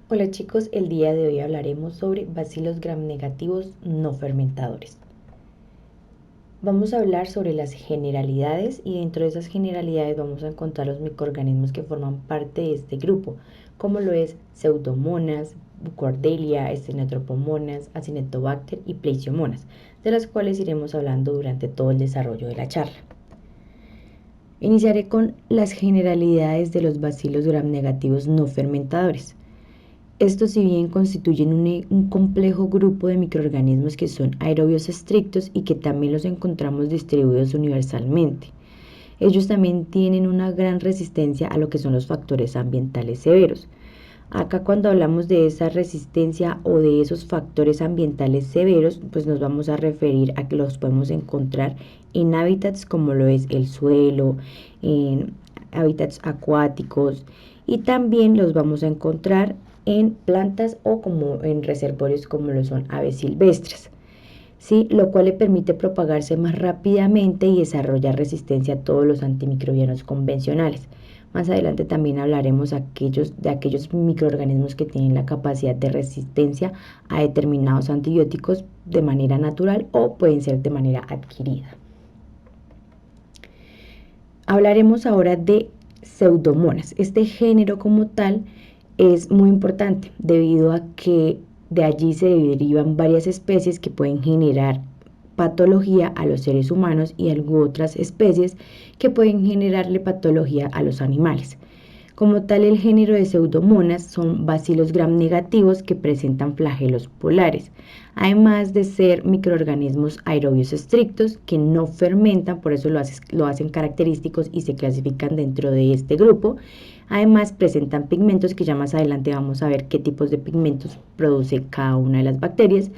Hola chicos, el día de hoy hablaremos sobre bacilos gram negativos no fermentadores. Vamos a hablar sobre las generalidades y dentro de esas generalidades vamos a encontrar los microorganismos que forman parte de este grupo, como lo es Pseudomonas, Bucordelia, Stenotrophomonas, Acinetobacter y Pleishiomonas, de las cuales iremos hablando durante todo el desarrollo de la charla. Iniciaré con las generalidades de los bacilos gram negativos no fermentadores. Estos, si bien constituyen un complejo grupo de microorganismos que son aerobios estrictos y que también los encontramos distribuidos universalmente, ellos también tienen una gran resistencia a lo que son los factores ambientales severos. Acá cuando hablamos de esa resistencia o de esos factores ambientales severos, pues nos vamos a referir a que los podemos encontrar en hábitats como lo es el suelo, en hábitats acuáticos y también los vamos a encontrar en plantas o como en reservorios como lo son aves silvestres, ¿sí? Lo cual le permite propagarse más rápidamente y desarrollar resistencia a todos los antimicrobianos convencionales. Más adelante también hablaremos de aquellos microorganismos que tienen la capacidad de resistencia a determinados antibióticos de manera natural o pueden ser de manera adquirida. Hablaremos ahora de Pseudomonas. Este género como tal es muy importante debido a que de allí se derivan varias especies que pueden generar patología a los seres humanos y otras especies que pueden generarle patología a los animales. Como tal, el género de Pseudomonas son bacilos gram negativos que presentan flagelos polares, además de ser microorganismos aerobios estrictos que no fermentan, por eso lo hacen característicos y se clasifican dentro de este grupo. Además, presentan pigmentos que ya más adelante vamos a ver qué tipos de pigmentos produce cada una de las bacterias.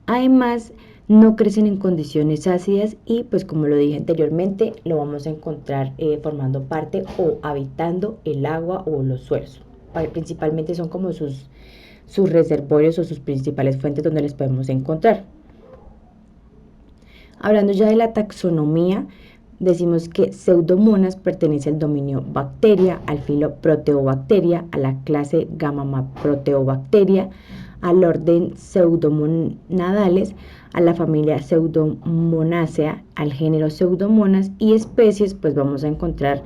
Además, no crecen en condiciones ácidas y pues como lo dije anteriormente, lo vamos a encontrar formando parte o habitando el agua o los suelos. Principalmente son como sus reservorios o sus principales fuentes donde les podemos encontrar. Hablando ya de la taxonomía, decimos que Pseudomonas pertenece al dominio bacteria, al filo Proteobacteria, a la clase Gamma Proteobacteria, al orden Pseudomonadales, a la familia Pseudomonaceae, al género Pseudomonas y especies, pues vamos a encontrar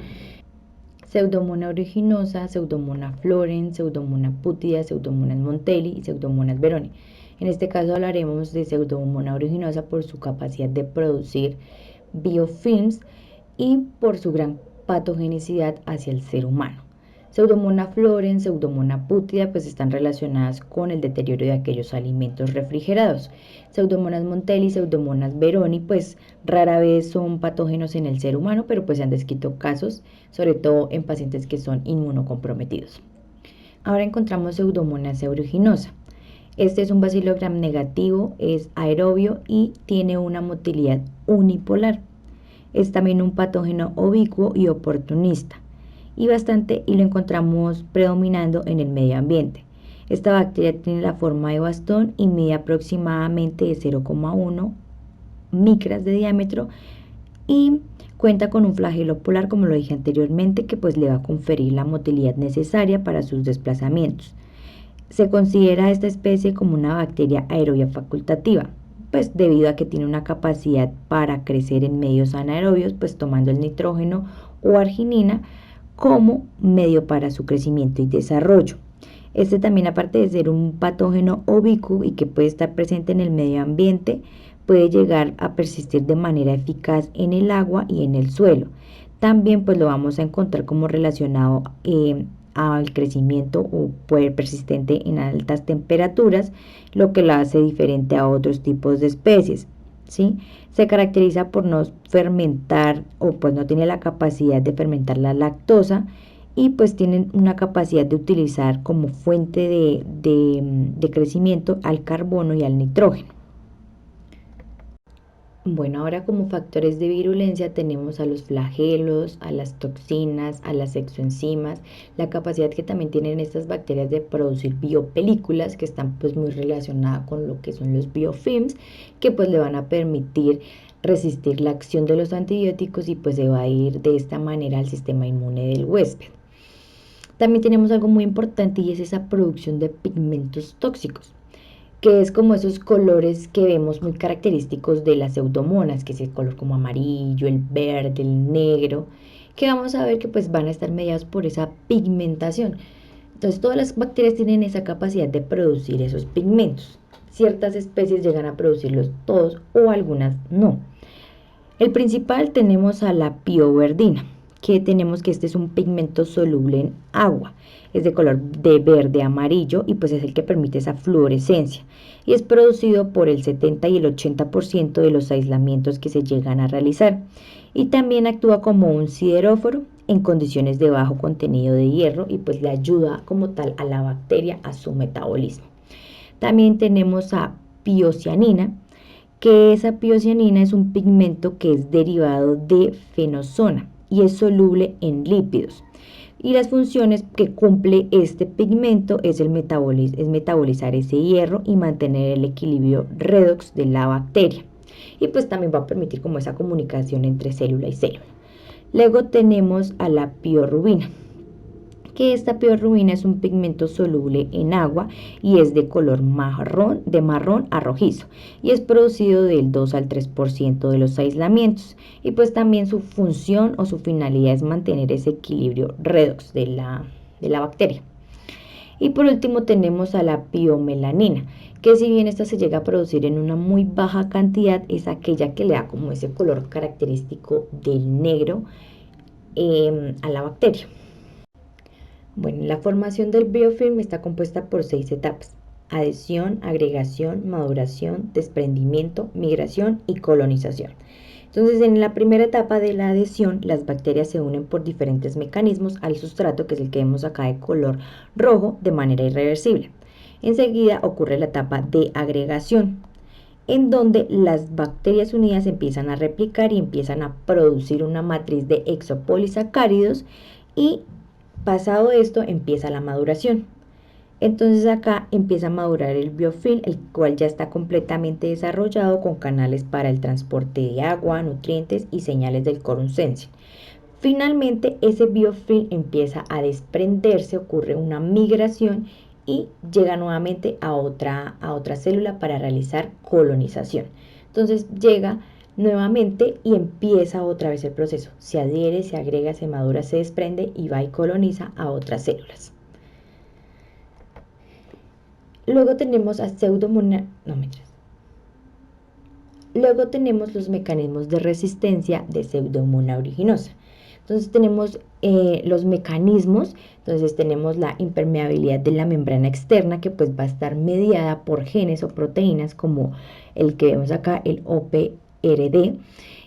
Pseudomonas originosa, Pseudomonas florens, Pseudomonas putida, Pseudomonas montelli y Pseudomonas veroni. En este caso hablaremos de Pseudomonas originosa por su capacidad de producir biofilms y por su gran patogenicidad hacia el ser humano. Pseudomonas florens, Pseudomonas putida, pues están relacionadas con el deterioro de aquellos alimentos refrigerados. Pseudomonas montelli y Pseudomonas veroni, pues rara vez son patógenos en el ser humano, pero pues se han descrito casos, sobre todo en pacientes que son inmunocomprometidos. Ahora encontramos Pseudomonas aeruginosa. Este es un bacilo gram negativo, es aerobio y tiene una motilidad unipolar. Es también un patógeno ubicuo y oportunista y lo encontramos predominando en el medio ambiente. Esta bacteria tiene la forma de bastón y mide aproximadamente de 0,1 micras de diámetro y cuenta con un flagelo polar, como lo dije anteriormente, que pues le va a conferir la motilidad necesaria para sus desplazamientos. Se considera a esta especie como una bacteria aerobia facultativa, pues debido a que tiene una capacidad para crecer en medios anaerobios, pues tomando el nitrógeno o arginina como medio para su crecimiento y desarrollo. Este también, aparte de ser un patógeno ubicuo y que puede estar presente en el medio ambiente, puede llegar a persistir de manera eficaz en el agua y en el suelo. También pues lo vamos a encontrar como relacionado al crecimiento o puede persistente en altas temperaturas, lo que la hace diferente a otros tipos de especies. ¿Sí? Se caracteriza por no fermentar o pues no tiene la capacidad de fermentar la lactosa y pues tienen una capacidad de utilizar como fuente de crecimiento al carbono y al nitrógeno. Bueno, ahora como factores de virulencia tenemos a los flagelos, a las toxinas, a las exoenzimas, la capacidad que también tienen estas bacterias de producir biopelículas que están pues muy relacionadas con lo que son los biofilms, que pues le van a permitir resistir la acción de los antibióticos y pues se va a ir de esta manera al sistema inmune del huésped. También tenemos algo muy importante y es esa producción de pigmentos tóxicos, que es como esos colores que vemos muy característicos de las pseudomonas, que es el color como amarillo, el verde, el negro, que vamos a ver que pues van a estar mediados por esa pigmentación. Entonces todas las bacterias tienen esa capacidad de producir esos pigmentos. Ciertas especies llegan a producirlos todos o algunas no. El principal tenemos a la pioverdina, que tenemos que este es un pigmento soluble en agua, es de color de verde amarillo y pues es el que permite esa fluorescencia y es producido por el 70 y el 80% de los aislamientos que se llegan a realizar y también actúa como un sideróforo en condiciones de bajo contenido de hierro y pues le ayuda como tal a la bacteria a su metabolismo. También tenemos a piocianina, que esa piocianina es un pigmento que es derivado de fenosona y es soluble en lípidos. Y las funciones que cumple este pigmento es metabolizar ese hierro y mantener el equilibrio redox de la bacteria. Y pues también va a permitir como esa comunicación entre célula y célula. Luego tenemos a la piorubina, que esta piorubina es un pigmento soluble en agua y es de color marrón, de marrón a rojizo y es producido del 2 al 3% de los aislamientos y pues también su función o su finalidad es mantener ese equilibrio redox de la bacteria. Y por último tenemos a la piomelanina, que si bien esta se llega a producir en una muy baja cantidad, es aquella que le da como ese color característico del negro a la bacteria. Bueno, la formación del biofilm está compuesta por 6 etapas: adhesión, agregación, maduración, desprendimiento, migración y colonización. Entonces, en la primera etapa de la adhesión, las bacterias se unen por diferentes mecanismos al sustrato, que es el que vemos acá de color rojo, de manera irreversible. Enseguida ocurre la etapa de agregación, en donde las bacterias unidas empiezan a replicar y empiezan a producir una matriz de exopolisacáridos y pasado esto empieza la maduración. Entonces acá empieza a madurar el biofilm, el cual ya está completamente desarrollado con canales para el transporte de agua, nutrientes y señales del quórum sensing. Finalmente ese biofilm empieza a desprenderse, ocurre una migración y llega nuevamente a otra célula para realizar colonización. Entonces llega nuevamente y empieza otra vez el proceso. Se adhiere, se agrega, se madura, se desprende y va y coloniza a otras células. Luego tenemos a Pseudomonas, Luego tenemos los mecanismos de resistencia de Pseudomonas aeruginosa. Entonces tenemos los mecanismos, entonces tenemos la impermeabilidad de la membrana externa que pues va a estar mediada por genes o proteínas como el que vemos acá, el OPRD,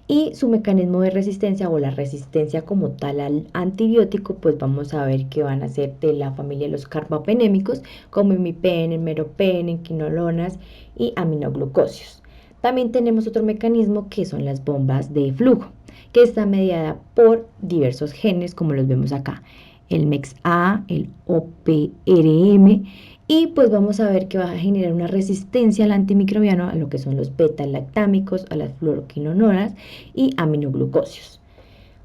y su mecanismo de resistencia o la resistencia como tal al antibiótico, pues vamos a ver que van a ser de la familia de los carbapenémicos como imipenem, meropenem, quinolonas y aminoglucósidos. También tenemos otro mecanismo que son las bombas de flujo, que está mediada por diversos genes como los vemos acá, el MEX-A, el OPRM, y pues vamos a ver que va a generar una resistencia al antimicrobiano a lo que son los beta-lactámicos, a las fluoroquinononas y aminoglucósidos.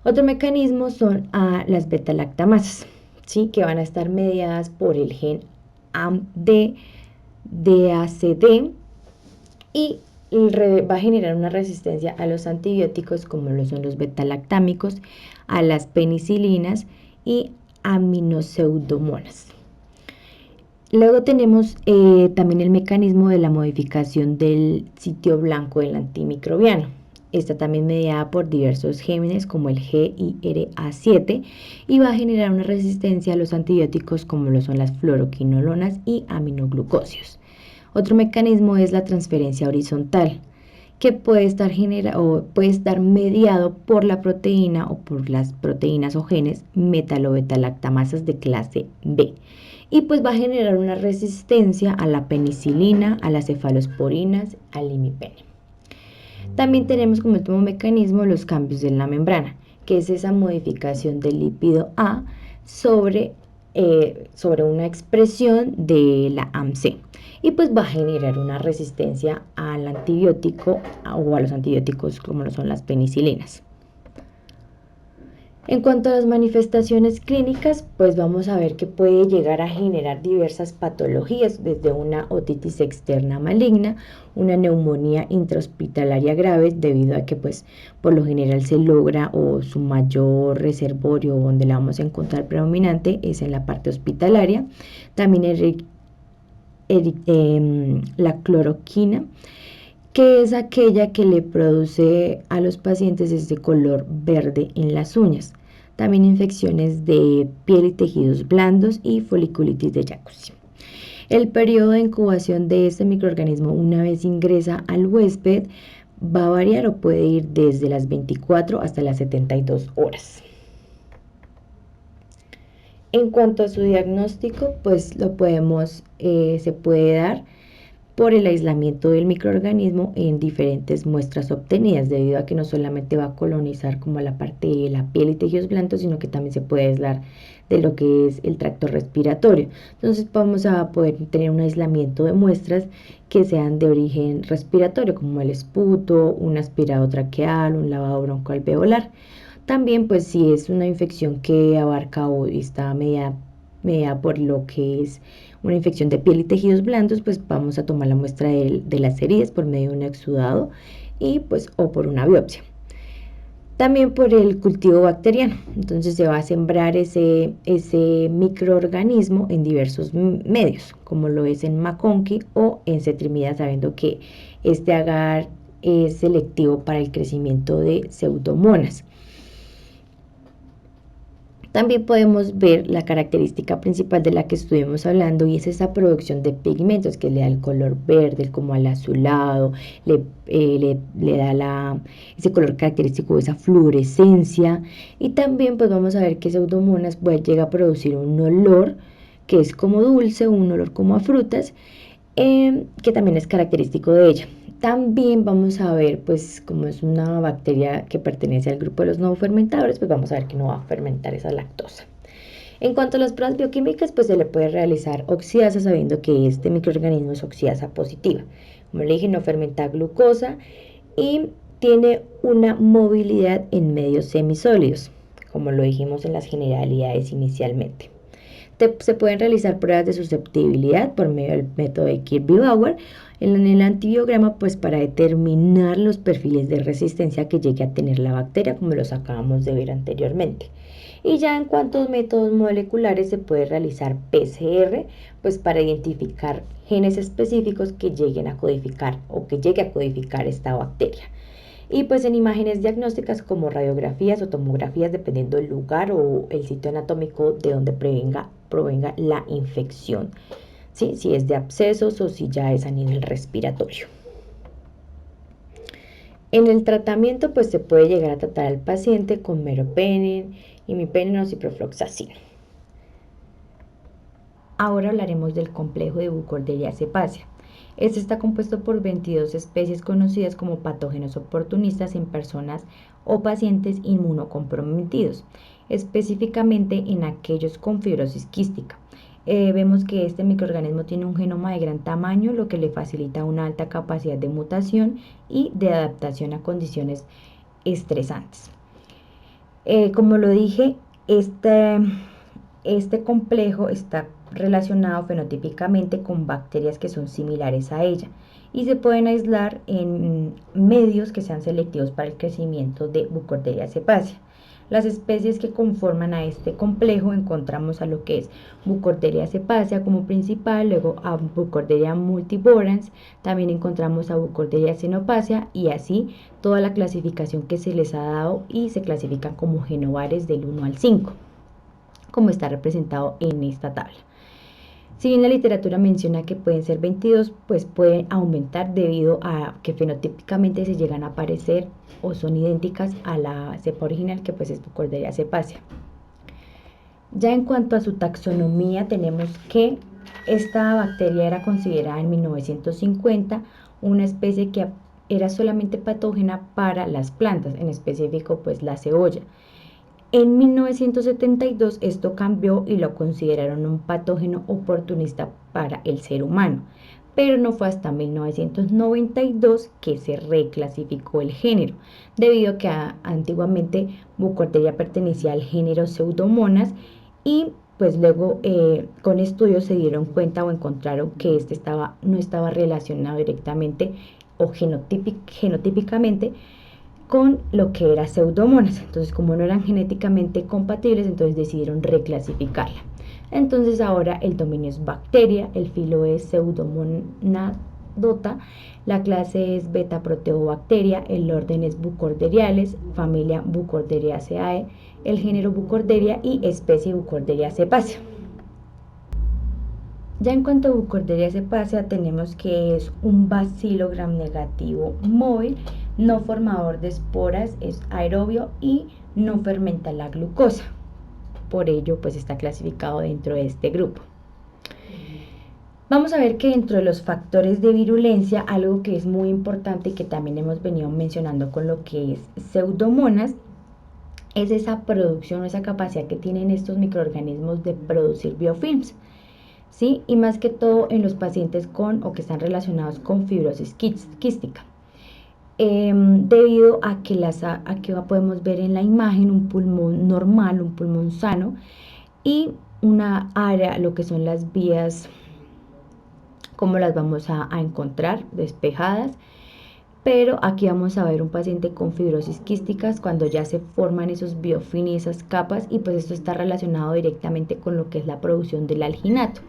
Otro mecanismo son las beta-lactamasas, ¿sí? Que van a estar mediadas por el gen AMD, DACD y va a generar una resistencia a los antibióticos como lo son los beta-lactámicos, a las penicilinas y aminopseudomonas. Luego tenemos también el mecanismo de la modificación del sitio blanco del antimicrobiano. Está también mediada por diversos genes como el GIRA7 y va a generar una resistencia a los antibióticos como lo son las fluoroquinolonas y aminoglucósidos. Otro mecanismo es la transferencia horizontal, que puede estar mediado por la proteína o por las proteínas o genes metalobeta-lactamasas de clase B. Y pues va a generar una resistencia a la penicilina, a las cefalosporinas, al imipenem. También tenemos como último mecanismo los cambios en la membrana, que es esa modificación del lípido A sobre una expresión de la AMC y pues va a generar una resistencia al antibiótico o a los antibióticos como lo son las penicilinas. En cuanto a las manifestaciones clínicas, pues vamos a ver que puede llegar a generar diversas patologías, desde una otitis externa maligna, una neumonía intrahospitalaria grave, debido a que pues por lo general se logra, o su mayor reservorio donde la vamos a encontrar predominante es en la parte hospitalaria. También la cloroquina, que es aquella que le produce a los pacientes este color verde en las uñas. También infecciones de piel y tejidos blandos y foliculitis de jacuzzi. El periodo de incubación de este microorganismo una vez ingresa al huésped va a variar o puede ir desde las 24 hasta las 72 horas. En cuanto a su diagnóstico, pues se puede dar por el aislamiento del microorganismo en diferentes muestras obtenidas, debido a que no solamente va a colonizar como la parte de la piel y tejidos blandos, sino que también se puede aislar de lo que es el tracto respiratorio. Entonces vamos a poder tener un aislamiento de muestras que sean de origen respiratorio, como el esputo, un aspirado traqueal, un lavado broncoalveolar. También pues si es una infección que abarca o está media por lo que es una infección de piel y tejidos blandos, pues vamos a tomar la muestra de las heridas por medio de un exudado y pues o por una biopsia. También por el cultivo bacteriano, entonces se va a sembrar ese microorganismo en diversos medios, como lo es en McConkey o en cetrimida, sabiendo que este agar es selectivo para el crecimiento de pseudomonas. También podemos ver la característica principal de la que estuvimos hablando, y es esa producción de pigmentos que le da el color verde, como al azulado, le da ese color característico, esa fluorescencia. Y también pues vamos a ver que Pseudomonas pues llega a producir un olor que es como dulce, un olor como a frutas, que también es característico de ella. También vamos a ver, pues como es una bacteria que pertenece al grupo de los no fermentadores, pues vamos a ver que no va a fermentar esa lactosa. En cuanto a las pruebas bioquímicas, pues se le puede realizar oxidasa, sabiendo que este microorganismo es oxidasa positiva. Como le dije, no fermenta glucosa y tiene una movilidad en medios semisólidos, como lo dijimos en las generalidades inicialmente. Se pueden realizar pruebas de susceptibilidad por medio del método de Kirby-Bauer en el antibiograma, pues para determinar los perfiles de resistencia que llegue a tener la bacteria, como los acabamos de ver anteriormente. Y ya en cuanto a métodos moleculares, se puede realizar PCR, pues para identificar genes específicos que lleguen a codificar o que llegue a codificar esta bacteria. Y pues en imágenes diagnósticas como radiografías o tomografías, dependiendo del lugar o el sitio anatómico de donde provenga la infección, ¿sí? Si es de abscesos o si ya es a nivel respiratorio. En el tratamiento pues se puede llegar a tratar al paciente con meropenem, imipenem o ciprofloxacino. Ahora hablaremos del complejo de Burkholderia cepacia. Este está compuesto por 22 especies conocidas como patógenos oportunistas en personas o pacientes inmunocomprometidos, específicamente en aquellos con fibrosis quística. Vemos que este microorganismo tiene un genoma de gran tamaño, lo que le facilita una alta capacidad de mutación y de adaptación a condiciones estresantes. Como lo dije, este complejo está relacionado fenotípicamente con bacterias que son similares a ella y se pueden aislar en medios que sean selectivos para el crecimiento de Burkholderia cepacia. Las especies que conforman a este complejo encontramos a lo que es Burkholderia cepacia como principal, luego a Burkholderia multiborans, también encontramos a Burkholderia cenopacia, y así toda la clasificación que se les ha dado, y se clasifican como genobares del 1 al 5, como está representado en esta tabla. Si bien la literatura menciona que pueden ser 22, pues pueden aumentar debido a que fenotípicamente se llegan a parecer o son idénticas a la cepa original, que pues es Burkholderia cepacia. Ya en cuanto a su taxonomía, tenemos que esta bacteria era considerada en 1950 una especie que era solamente patógena para las plantas, en específico pues la cebolla. En 1972 esto cambió y lo consideraron un patógeno oportunista para el ser humano, pero no fue hasta 1992 que se reclasificó el género, debido a que antiguamente Bucorderia pertenecía al género Pseudomonas y pues luego con estudios se dieron cuenta o encontraron que no estaba relacionado directamente o genotípicamente con lo que era Pseudomonas. Entonces, como no eran genéticamente compatibles, entonces decidieron reclasificarla. Entonces ahora el dominio es bacteria, el filo es Pseudomonadota, la clase es beta proteobacteria, el orden es Bucorderiales, familia Bucorderiaceae, el género Bucorderia y especie Bucorderia cepacia. Ya en cuanto a Bucorderia cepacia, tenemos que es un bacilo gram negativo móvil, no formador de esporas, es aerobio y no fermenta la glucosa. Por ello, pues está clasificado dentro de este grupo. Vamos a ver que dentro de los factores de virulencia, algo que es muy importante y que también hemos venido mencionando con lo que es Pseudomonas, es esa producción, esa capacidad que tienen estos microorganismos de producir biofilms, ¿sí? Y más que todo en los pacientes con o que están relacionados con fibrosis quística. Debido a que podemos ver en la imagen un pulmón normal, un pulmón sano y una área, lo que son las vías, cómo las vamos a encontrar despejadas, pero aquí vamos a ver un paciente con fibrosis quísticas cuando ya se forman esos biofilms y esas capas, y pues esto está relacionado directamente con lo que es la producción del alginato,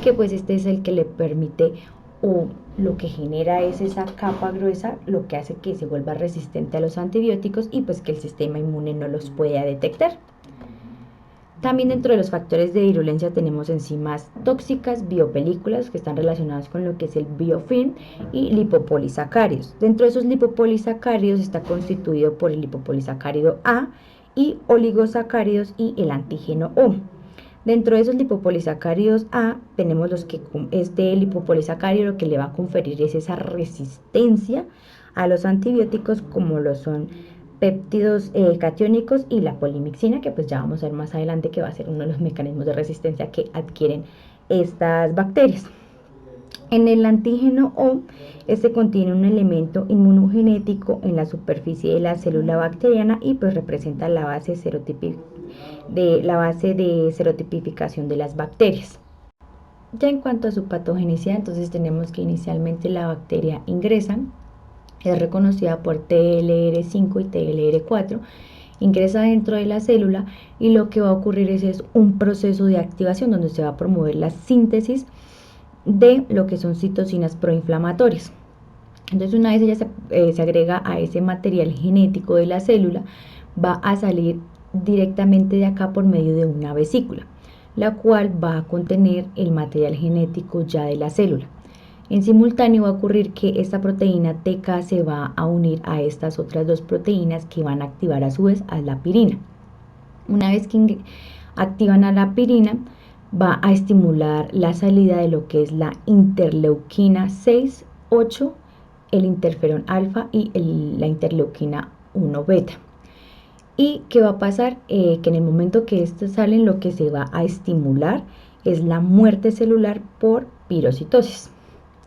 que pues este es el que le permite o lo que genera es esa capa gruesa, lo que hace que se vuelva resistente a los antibióticos y pues que el sistema inmune no los pueda detectar. También dentro de los factores de virulencia tenemos enzimas tóxicas, biopelículas que están relacionadas con lo que es el biofilm y lipopolisacáridos. Dentro de esos lipopolisacáridos está constituido por el lipopolisacárido A y oligosacáridos y el antígeno O. Dentro de esos lipopolisacáridos A tenemos los que este lipopolisacárido lo que le va a conferir es esa resistencia a los antibióticos, como lo son péptidos catiónicos y la polimixina, que pues ya vamos a ver más adelante que va a ser uno de los mecanismos de resistencia que adquieren estas bacterias. En el antígeno O, este contiene un elemento inmunogenético en la superficie de la célula bacteriana y pues representa la base de serotipificación de las bacterias. Ya en cuanto a su patogenicidad, entonces tenemos que inicialmente la bacteria ingresa, es reconocida por TLR5 y TLR4, ingresa dentro de la célula y lo que va a ocurrir es un proceso de activación donde se va a promover la síntesis de lo que son citocinas proinflamatorias. Entonces una vez ella se agrega a ese material genético de la célula, va a salir directamente de acá por medio de una vesícula, la cual va a contener el material genético ya de la célula. En simultáneo va a ocurrir que esta proteína TK se va a unir a estas otras dos proteínas que van a activar a su vez a la pirina. Una vez que activan a la pirina, va a estimular la salida de lo que es la interleuquina 6, 8, el interferón alfa y la interleuquina 1 beta. ¿Y qué va a pasar? Que en el momento que estos salen, lo que se va a estimular es la muerte celular por pirocitosis.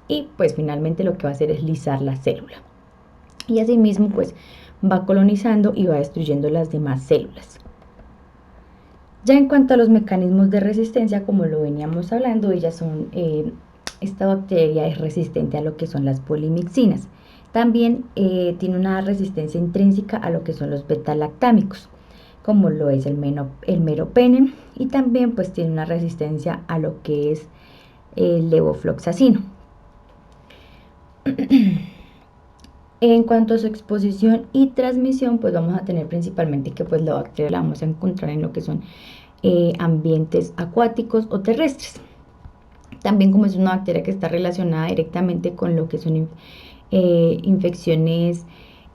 Y pues finalmente lo que va a hacer es lisar la célula. Y asimismo pues va colonizando y va destruyendo las demás células. Ya en cuanto a los mecanismos de resistencia, como lo veníamos hablando, esta bacteria es resistente a lo que son las polimixinas. También tiene una resistencia intrínseca a lo que son los beta-lactámicos, como lo es el meropenem, y también pues tiene una resistencia a lo que es el levofloxacino. En cuanto a su exposición y transmisión, pues vamos a tener principalmente que pues la bacteria la vamos a encontrar en lo que son ambientes acuáticos o terrestres. También, como es una bacteria que está relacionada directamente con lo que son infecciones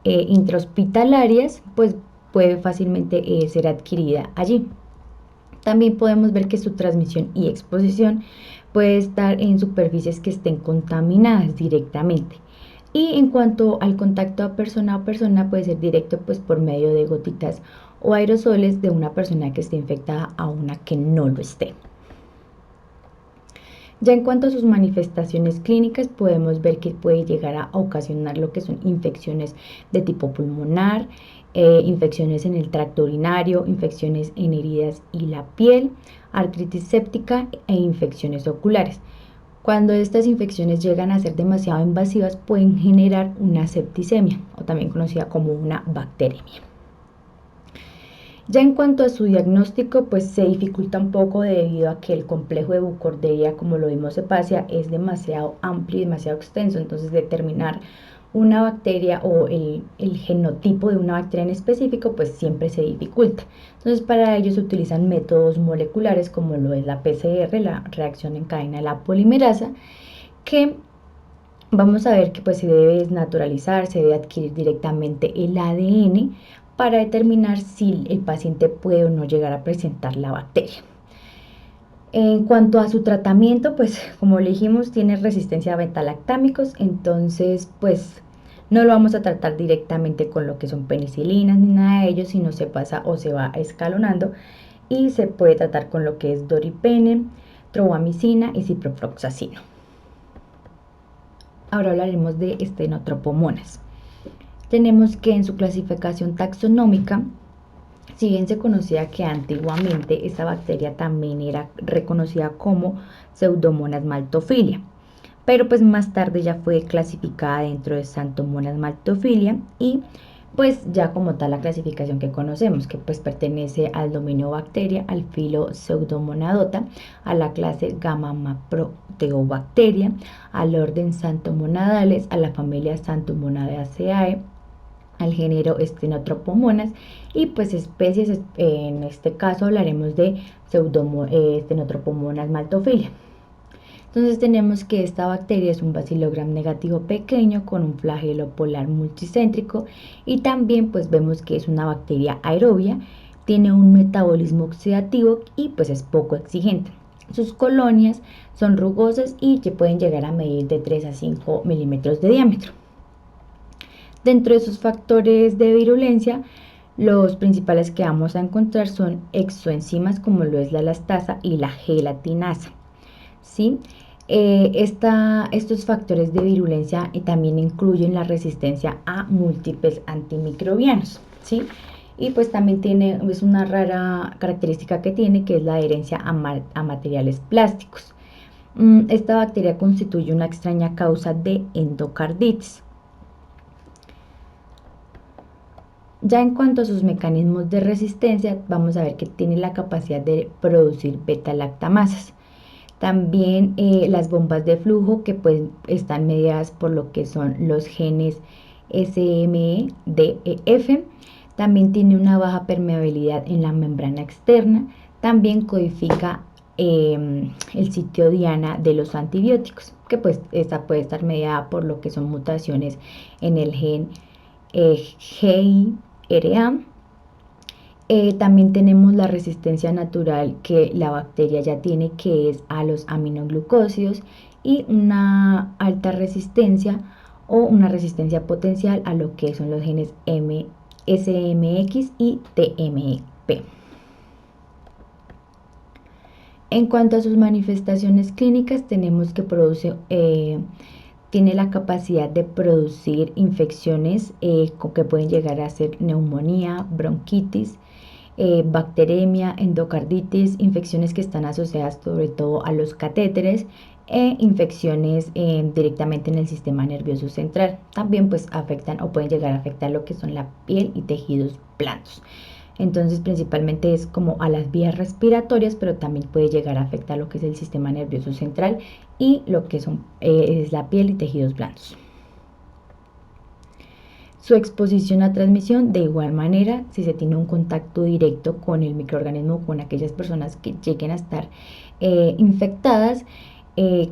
intrahospitalarias, pues puede fácilmente ser adquirida allí. También podemos ver que su transmisión y exposición puede estar en superficies que estén contaminadas directamente. Y en cuanto al contacto a persona, puede ser directo pues por medio de gotitas o aerosoles de una persona que esté infectada a una que no lo esté. Ya en cuanto a sus manifestaciones clínicas, podemos ver que puede llegar a ocasionar lo que son infecciones de tipo pulmonar, infecciones en el tracto urinario, infecciones en heridas y la piel, artritis séptica e infecciones oculares. Cuando estas infecciones llegan a ser demasiado invasivas, pueden generar una septicemia, o también conocida como una bacteremia. Ya en cuanto a su diagnóstico, pues se dificulta un poco debido a que el complejo de Burkholderia, como lo vimos hepacia, es demasiado amplio y demasiado extenso. Entonces, determinar una bacteria o el genotipo de una bacteria en específico, pues siempre se dificulta. Entonces, para ello se utilizan métodos moleculares como lo es la PCR, la reacción en cadena de la polimerasa, que vamos a ver que pues se debe desnaturalizar, se debe adquirir directamente el ADN para determinar si el paciente puede o no llegar a presentar la bacteria. En cuanto a su tratamiento, pues como le dijimos, tiene resistencia a beta-lactámicos, entonces pues no lo vamos a tratar directamente con lo que son penicilinas ni nada de ello, sino se pasa o se va escalonando y se puede tratar con lo que es doripenem, trobamicina y ciprofloxacino. Ahora hablaremos de estenotropomonas. Tenemos que en su clasificación taxonómica, si bien se conocía que antiguamente esta bacteria también era reconocida como Pseudomonas maltophilia, pero pues más tarde ya fue clasificada dentro de Xanthomonas maltophilia y pues ya como tal la clasificación que conocemos, que pues pertenece al dominio bacteria, al filo Pseudomonadota, a la clase Gammamaproteobacteria, al orden Xanthomonadales, a la familia Xanthomonadaceae, al género Stenotropomonas y pues especies, en este caso hablaremos de Stenotropomonas maltophilia. Entonces tenemos que esta bacteria es un Bacillogram negativo pequeño con un flagelo polar multicéntrico y también pues vemos que es una bacteria aerobia, tiene un metabolismo oxidativo y pues es poco exigente. Sus colonias son rugosas y que pueden llegar a medir de 3 a 5 milímetros de diámetro. Dentro de sus factores de virulencia, los principales que vamos a encontrar son exoenzimas como lo es la elastasa y la gelatinasa. ¿Sí? Estos factores de virulencia también incluyen la resistencia a múltiples antimicrobianos, ¿sí? Y pues también es una rara característica que tiene, que es la adherencia a materiales plásticos. Esta bacteria constituye una extraña causa de endocarditis. Ya en cuanto a sus mecanismos de resistencia, vamos a ver que tiene la capacidad de producir beta-lactamasas. También las bombas de flujo que pues están mediadas por lo que son los genes SME, DEF. También tiene una baja permeabilidad en la membrana externa. También codifica el sitio diana de los antibióticos, que pues esta puede estar mediada por lo que son mutaciones en el gen GIRA. También tenemos la resistencia natural que la bacteria ya tiene, que es a los aminoglucósidos, y una alta resistencia o una resistencia potencial a lo que son los genes SMX y TMP. En cuanto a sus manifestaciones clínicas, tenemos que tiene la capacidad de producir infecciones que pueden llegar a ser neumonía, bronquitis, bacteremia, endocarditis, infecciones que están asociadas sobre todo a los catéteres e infecciones directamente en el sistema nervioso central. También pues afectan o pueden llegar a afectar lo que son la piel y tejidos blandos. Entonces principalmente es como a las vías respiratorias, pero también puede llegar a afectar lo que es el sistema nervioso central y lo que es la piel y tejidos blandos. Su exposición a transmisión, de igual manera, si se tiene un contacto directo con el microorganismo, con aquellas personas que lleguen a estar infectadas,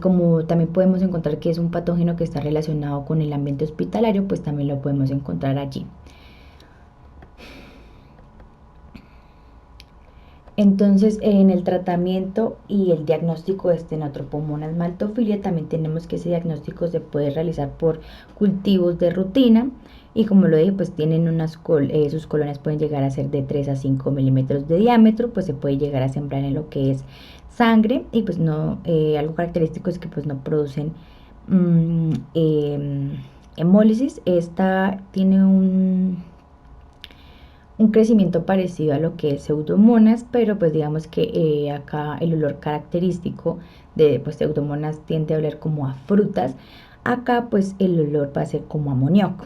como también podemos encontrar que es un patógeno que está relacionado con el ambiente hospitalario, pues también lo podemos encontrar allí. Entonces, en el tratamiento y el diagnóstico de Stenotrophomonas maltophilia, también tenemos que ese diagnóstico se puede realizar por cultivos de rutina y como lo dije, pues tienen sus colonias pueden llegar a ser de 3 a 5 milímetros de diámetro, pues se puede llegar a sembrar en lo que es sangre y pues no, algo característico es que pues no producen hemólisis. Esta tiene un crecimiento parecido a lo que es Pseudomonas, pero pues digamos que acá el olor característico de pues, Pseudomonas tiende a oler como a frutas, acá pues el olor va a ser como amoníaco.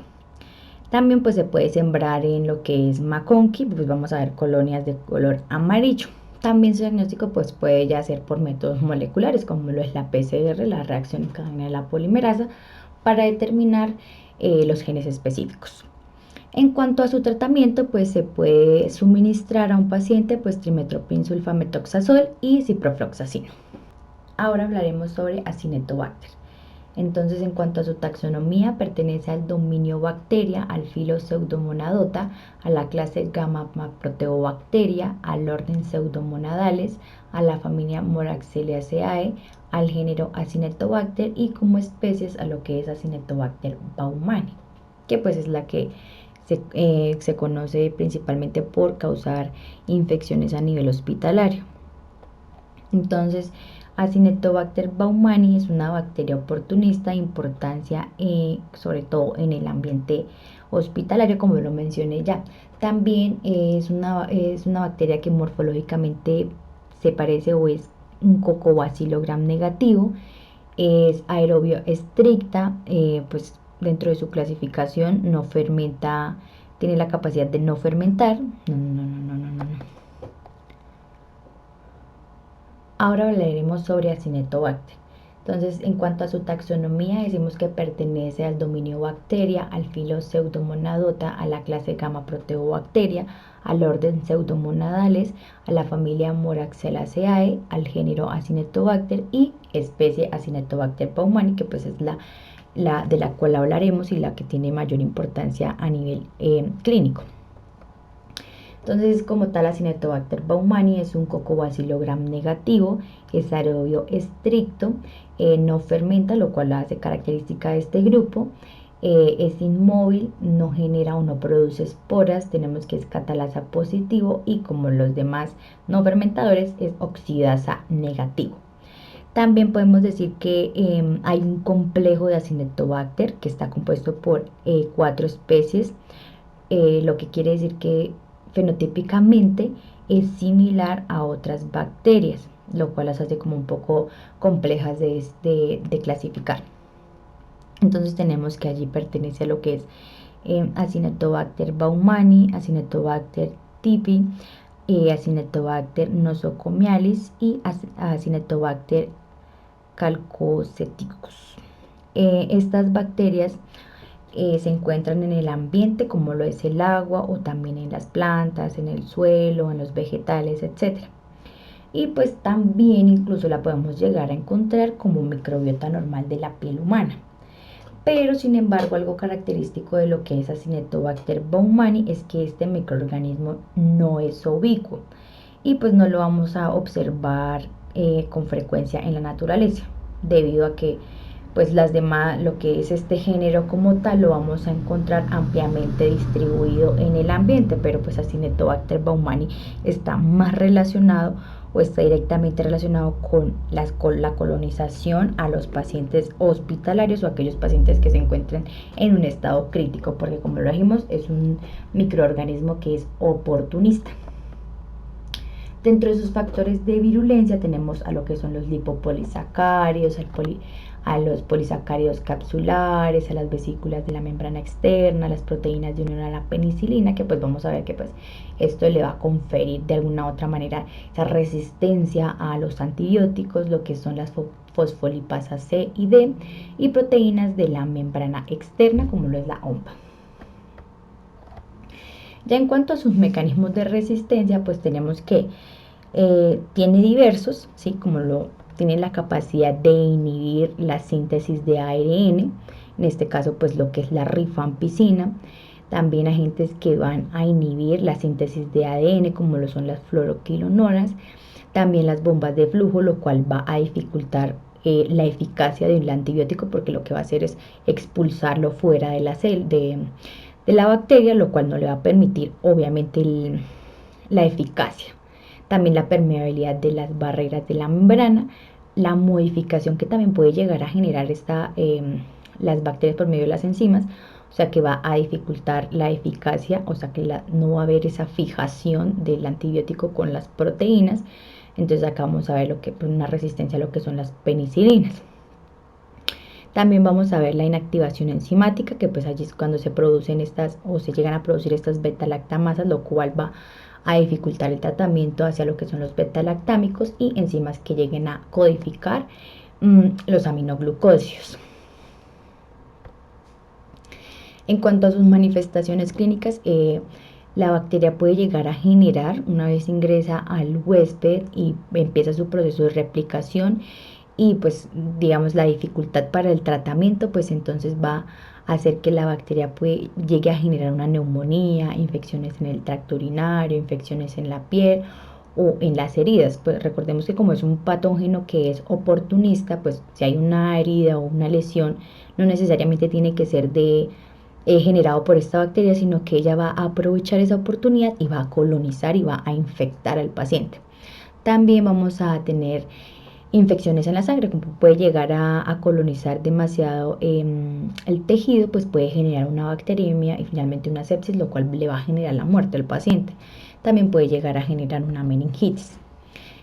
También pues se puede sembrar en lo que es Maconchi, pues vamos a ver colonias de color amarillo. También su diagnóstico pues puede ya ser por métodos moleculares como lo es la PCR, la reacción en cadena de la polimerasa, para determinar los genes específicos. En cuanto a su tratamiento, pues se puede suministrar a un paciente pues trimetoprim sulfamethoxazol y ciprofloxacino. Ahora hablaremos sobre Acinetobacter. Entonces, en cuanto a su taxonomía, pertenece al dominio bacteria, al filo Pseudomonadota, a la clase Gamma-Proteobacteria, al orden Pseudomonadales, a la familia Moraxeliaceae, al género Acinetobacter y como especies a lo que es Acinetobacter baumani, que pues es la que se conoce principalmente por causar infecciones a nivel hospitalario. Entonces, Acinetobacter baumani es una bacteria oportunista de importancia sobre todo en el ambiente hospitalario, como lo mencioné ya. También es una bacteria que morfológicamente se parece o es un Coccobacilo gram negativo, es aerobio estricta, pues dentro de su clasificación no fermenta, tiene la capacidad de no fermentar. No. Ahora hablaremos sobre Acinetobacter. Entonces, en cuanto a su taxonomía, decimos que pertenece al dominio bacteria, al filo Pseudomonadota, a la clase Gamma-Proteobacteria, al orden Pseudomonadales, a la familia Moraxelaceae, al género Acinetobacter y especie Acinetobacter baumani, que pues es la de la cual hablaremos y la que tiene mayor importancia a nivel clínico. Entonces, como tal, Acinetobacter baumani es un Coccobacilo gram negativo, es aerobio estricto, no fermenta, lo cual hace característica de este grupo, es inmóvil, no genera o no produce esporas, tenemos que es catalasa positivo y como los demás no fermentadores es oxidasa negativo. También podemos decir que hay un complejo de Acinetobacter que está compuesto por 4 especies, lo que quiere decir que fenotípicamente es similar a otras bacterias, lo cual las hace como un poco complejas de clasificar. Entonces tenemos que allí pertenece a lo que es Acinetobacter baumani, Acinetobacter tipi, Acinetobacter nosocomialis y Acinetobacter calcoceticus. Estas bacterias se encuentran en el ambiente como lo es el agua o también en las plantas, en el suelo, en los vegetales, etc. Y pues también incluso la podemos llegar a encontrar como microbiota normal de la piel humana. Pero sin embargo, algo característico de lo que es Acinetobacter baumani es que este microorganismo no es ubicuo y pues no lo vamos a observar con frecuencia en la naturaleza, debido a que pues las demás, lo que es este género como tal, lo vamos a encontrar ampliamente distribuido en el ambiente, pero pues Acinetobacter baumani está más relacionado o está directamente relacionado con la colonización a los pacientes hospitalarios o aquellos pacientes que se encuentren en un estado crítico, porque como lo dijimos, es un microorganismo que es oportunista. Dentro de sus factores de virulencia tenemos a lo que son los lipopolisacáridos, a los polisacáridos capsulares, a las vesículas de la membrana externa, a las proteínas de unión a la penicilina, que pues vamos a ver que pues esto le va a conferir de alguna u otra manera esa resistencia a los antibióticos, lo que son las fosfolipasas C y D, y proteínas de la membrana externa como lo es la OMPA. Ya en cuanto a sus mecanismos de resistencia, pues tenemos que tiene diversos, ¿sí? Como tiene la capacidad de inhibir la síntesis de ARN, en este caso pues lo que es la rifampicina. también agentes que van a inhibir la síntesis de ADN, como lo son las fluoroquinolonas, también las bombas de flujo, lo cual va a dificultar la eficacia del antibiótico, porque lo que va a hacer es expulsarlo fuera de de la bacteria, lo cual no le va a permitir obviamente la eficacia. También la permeabilidad de las barreras de la membrana, la modificación que también puede llegar a generar las bacterias por medio de las enzimas, o sea que va a dificultar la eficacia, o sea que no va a haber esa fijación del antibiótico con las proteínas. Entonces acá vamos a ver una resistencia a lo que son las penicilinas. También vamos a ver la inactivación enzimática, que pues allí es cuando se producen se llegan a producir estas beta-lactamasas, lo cual va a dificultar el tratamiento hacia lo que son los beta-lactámicos y enzimas que lleguen a codificar los aminoglucósidos. En cuanto a sus manifestaciones clínicas, la bacteria puede llegar a generar, una vez ingresa al huésped y empieza su proceso de replicación, y pues digamos la dificultad para el tratamiento, pues entonces va a hacer que la bacteria llegue a generar una neumonía, infecciones en el tracto urinario, infecciones en la piel o en las heridas. Pues recordemos que como es un patógeno que es oportunista, pues si hay una herida o una lesión, no necesariamente tiene que ser generado por esta bacteria, sino que ella va a aprovechar esa oportunidad y va a colonizar y va a infectar al paciente. También vamos a tener infecciones en la sangre, como puede llegar a colonizar demasiado el tejido, pues puede generar una bacteriemia y finalmente una sepsis, lo cual le va a generar la muerte al paciente. También puede llegar a generar una meningitis.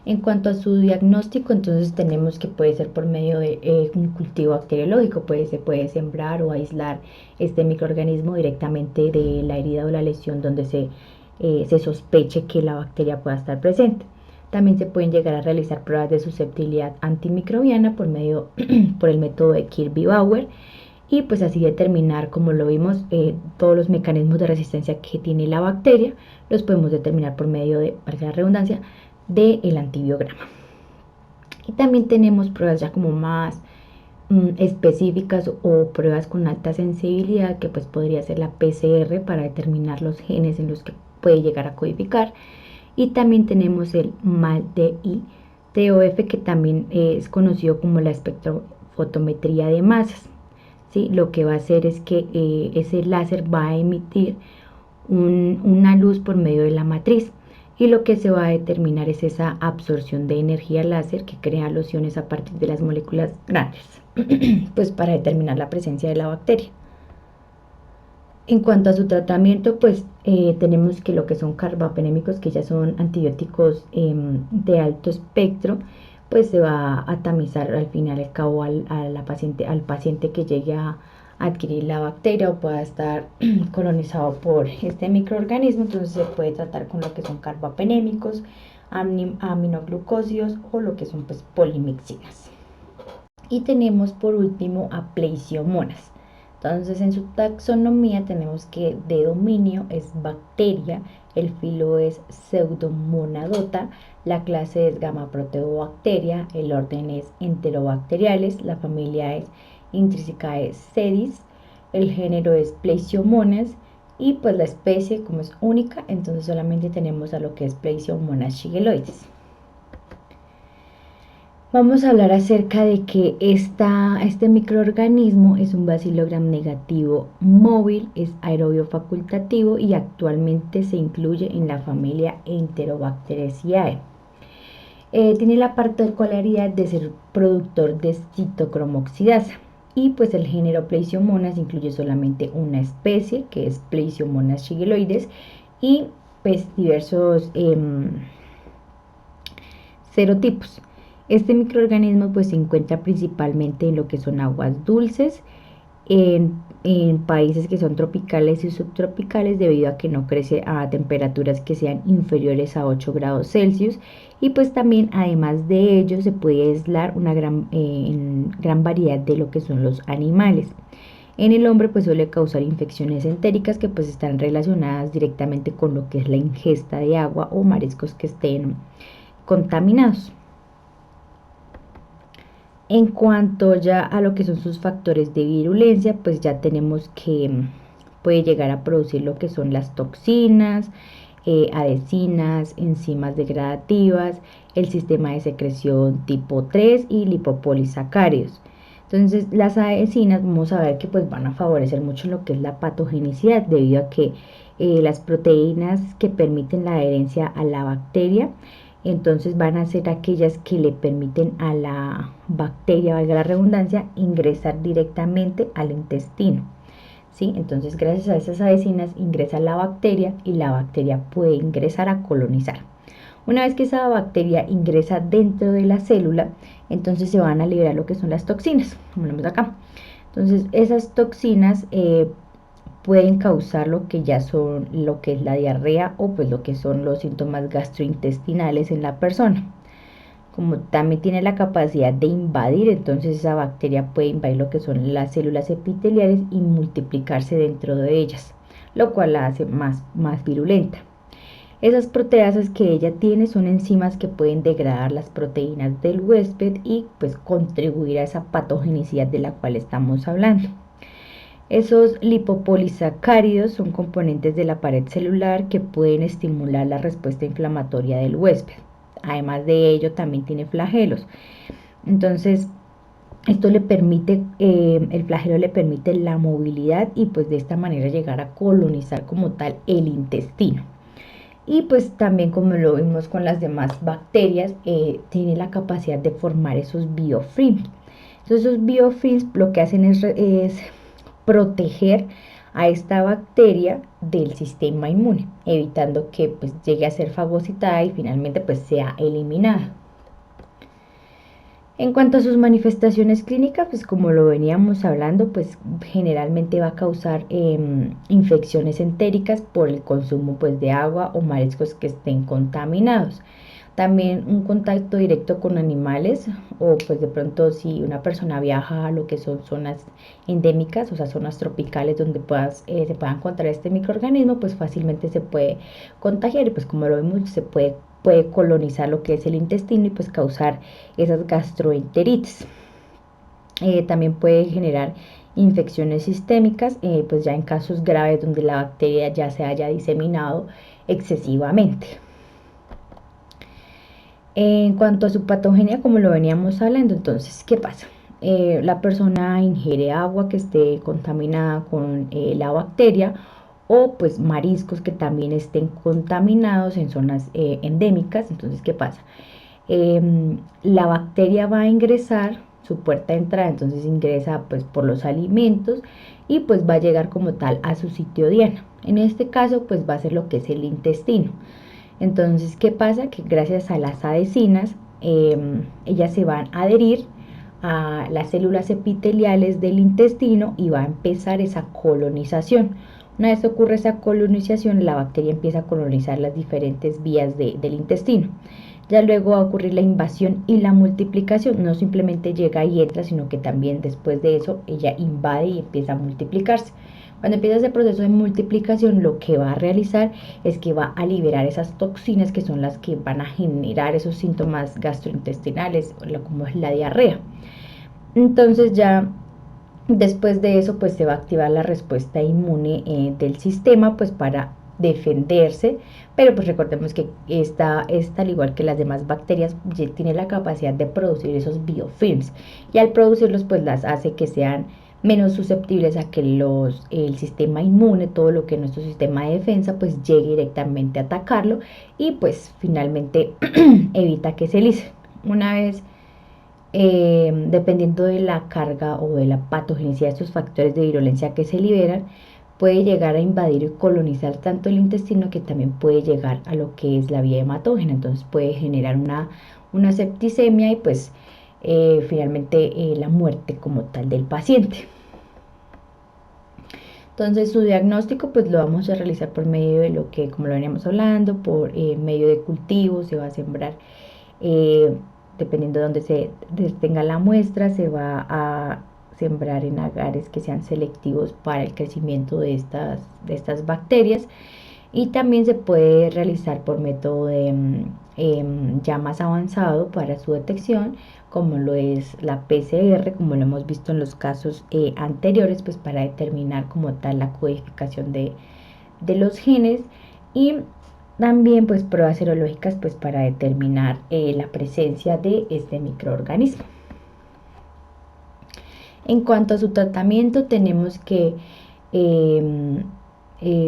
En cuanto a su diagnóstico, entonces tenemos que puede ser por medio de un cultivo bacteriológico, se puede sembrar o aislar este microorganismo directamente de la herida o la lesión donde se sospeche que la bacteria pueda estar presente. También se pueden llegar a realizar pruebas de susceptibilidad antimicrobiana por el método de Kirby-Bauer, y pues así determinar, como lo vimos, todos los mecanismos de resistencia que tiene la bacteria, los podemos determinar por medio de, para la redundancia, del antibiograma. Y también tenemos pruebas ya como más específicas o pruebas con alta sensibilidad, que pues podría ser la PCR para determinar los genes en los que puede llegar a codificar. Y también tenemos el MALDI-TOF, que también es conocido como la espectrofotometría de masas. ¿Sí? Lo que va a hacer es que ese láser va a emitir una luz por medio de la matriz, y lo que se va a determinar es esa absorción de energía láser que crea los iones a partir de las moléculas grandes, pues para determinar la presencia de la bacteria. En cuanto a su tratamiento, pues tenemos que lo que son carbapenémicos, que ya son antibióticos de alto espectro, pues se va a tamizar al final al cabo al paciente que llegue a adquirir la bacteria o pueda estar colonizado por este microorganismo. Entonces se puede tratar con lo que son carbapenémicos, aminoglucósidos o lo que son pues polimixinas. Y tenemos por último a Pleisiomonas. Entonces en su taxonomía tenemos que de dominio es bacteria, el filo es Pseudomonadota, la clase es Gamma Proteobacteria, el orden es Enterobacteriales, la familia es Intrinsicae sedis, el género es Pleisiomonas, y pues la especie, como es única, entonces solamente tenemos a lo que es Pleisiomonas shigelloides. Vamos a hablar acerca de que este microorganismo es un Bacillus gram negativo móvil, es aerobio facultativo y actualmente se incluye en la familia Enterobacteriaceae. Tiene la particularidad de ser productor de citocromoxidasa, y pues el género Pleisiomonas incluye solamente una especie, que es Pleisiomonas shigelloides, y pues diversos serotipos. Este microorganismo pues se encuentra principalmente en lo que son aguas dulces, en países que son tropicales y subtropicales, debido a que no crece a temperaturas que sean inferiores a 8 grados Celsius, y pues también además de ello se puede aislar una gran variedad de lo que son los animales. En el hombre pues suele causar infecciones entéricas que pues están relacionadas directamente con lo que es la ingesta de agua o mariscos que estén contaminados. En cuanto ya a lo que son sus factores de virulencia, pues ya tenemos que puede llegar a producir lo que son las toxinas, adhesinas, enzimas degradativas, el sistema de secreción tipo 3 y lipopolisacáridos. Entonces las adhesinas vamos a ver que pues van a favorecer mucho lo que es la patogenicidad, debido a que las proteínas que permiten la adherencia a la bacteria, entonces van a ser aquellas que le permiten a la bacteria, valga la redundancia, ingresar directamente al intestino. ¿Sí? Entonces gracias a esas adhesinas ingresa la bacteria y la bacteria puede ingresar a colonizar. Una vez que esa bacteria ingresa dentro de la célula, entonces se van a liberar lo que son las toxinas, como vemos acá. Entonces esas toxinas pueden causar lo que ya son lo que es la diarrea o pues lo que son los síntomas gastrointestinales en la persona. Como también tiene la capacidad de invadir, entonces esa bacteria puede invadir lo que son las células epiteliales y multiplicarse dentro de ellas, lo cual la hace más virulenta. Esas proteasas que ella tiene son enzimas que pueden degradar las proteínas del huésped y pues contribuir a esa patogenicidad de la cual estamos hablando. Esos lipopolisacáridos son componentes de la pared celular que pueden estimular la respuesta inflamatoria del huésped. Además de ello, también tiene flagelos. Entonces, esto le permite, el flagelo le permite la movilidad y pues de esta manera llegar a colonizar como tal el intestino. Y pues también, como lo vimos con las demás bacterias, tiene la capacidad de formar esos biofilms. Entonces esos biofilms lo que hacen es proteger a esta bacteria del sistema inmune, evitando que pues llegue a ser fagocitada y finalmente pues sea eliminada. En cuanto a sus manifestaciones clínicas, pues como lo veníamos hablando, pues generalmente va a causar infecciones entéricas por el consumo pues de agua o mariscos que estén contaminados. También un contacto directo con animales, o pues de pronto si una persona viaja a lo que son zonas endémicas, o sea, zonas tropicales donde se pueda encontrar este microorganismo, pues fácilmente se puede contagiar y pues como lo vemos se puede colonizar lo que es el intestino y pues causar esas gastroenteritis. También puede generar infecciones sistémicas, pues ya en casos graves donde la bacteria ya se haya diseminado excesivamente. En cuanto a su patogenia, como lo veníamos hablando, entonces, ¿qué pasa? La persona ingiere agua que esté contaminada con la bacteria, o pues mariscos que también estén contaminados en zonas endémicas. Entonces, ¿qué pasa? La bacteria va a ingresar, su puerta de entrada, entonces ingresa pues por los alimentos y pues va a llegar como tal a su sitio diana. En este caso pues va a ser lo que es el intestino. Entonces, ¿qué pasa? Que gracias a las adhesinas, ellas se van a adherir a las células epiteliales del intestino y va a empezar esa colonización. Una vez ocurre esa colonización, la bacteria empieza a colonizar las diferentes vías del intestino. Ya luego va a ocurrir la invasión y la multiplicación. No simplemente llega y entra, sino que también después de eso ella invade y empieza a multiplicarse. Cuando empieza ese proceso de multiplicación, lo que va a realizar es que va a liberar esas toxinas que son las que van a generar esos síntomas gastrointestinales, como es la diarrea. Entonces ya después de eso pues se va a activar la respuesta inmune del sistema pues para defenderse, pero pues recordemos que esta al igual que las demás bacterias tiene la capacidad de producir esos biofilms, y al producirlos pues las hace que sean menos susceptibles a que el sistema inmune, todo lo que nuestro sistema de defensa pues llegue directamente a atacarlo, y pues finalmente evita que se lice. Una vez dependiendo de la carga o de la patogenicidad de estos factores de virulencia que se liberan, puede llegar a invadir y colonizar tanto el intestino que también puede llegar a lo que es la vía hematógena. Entonces puede generar una septicemia y pues finalmente la muerte como tal del paciente. Entonces su diagnóstico pues lo vamos a realizar por medio de lo que, como lo veníamos hablando, por medio de cultivos. Se va a sembrar, dependiendo de donde se tenga la muestra, se va a sembrar en agares que sean selectivos para el crecimiento de estas bacterias. Y también se puede realizar por método de, ya más avanzado para su detección, como lo es la PCR, como lo hemos visto en los casos anteriores, pues para determinar como tal la codificación de los genes, y también pues pruebas serológicas pues para determinar la presencia de este microorganismo. En cuanto a su tratamiento, tenemos que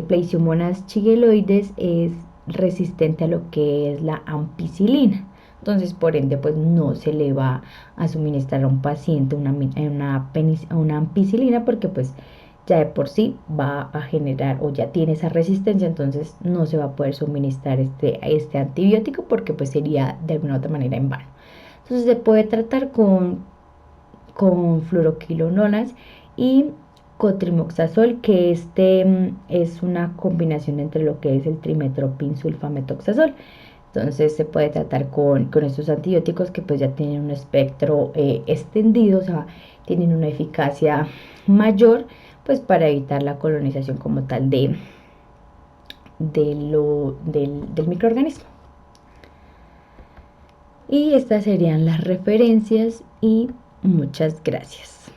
Pleisiomonas shigelloides es resistente a lo que es la ampicilina. Entonces, por ende, pues no se le va a suministrar a un paciente una ampicilina, porque pues ya de por sí va a generar o ya tiene esa resistencia, entonces no se va a poder suministrar este antibiótico, porque pues sería de alguna otra manera en vano. Entonces se puede tratar con fluoroquinolonas y cotrimoxazol, que es una combinación entre lo que es el trimetoprim sulfametoxazol. Entonces se puede tratar con estos antibióticos que pues ya tienen un espectro extendido, o sea, tienen una eficacia mayor, pues para evitar la colonización como tal del microorganismo. Y estas serían las referencias y muchas gracias.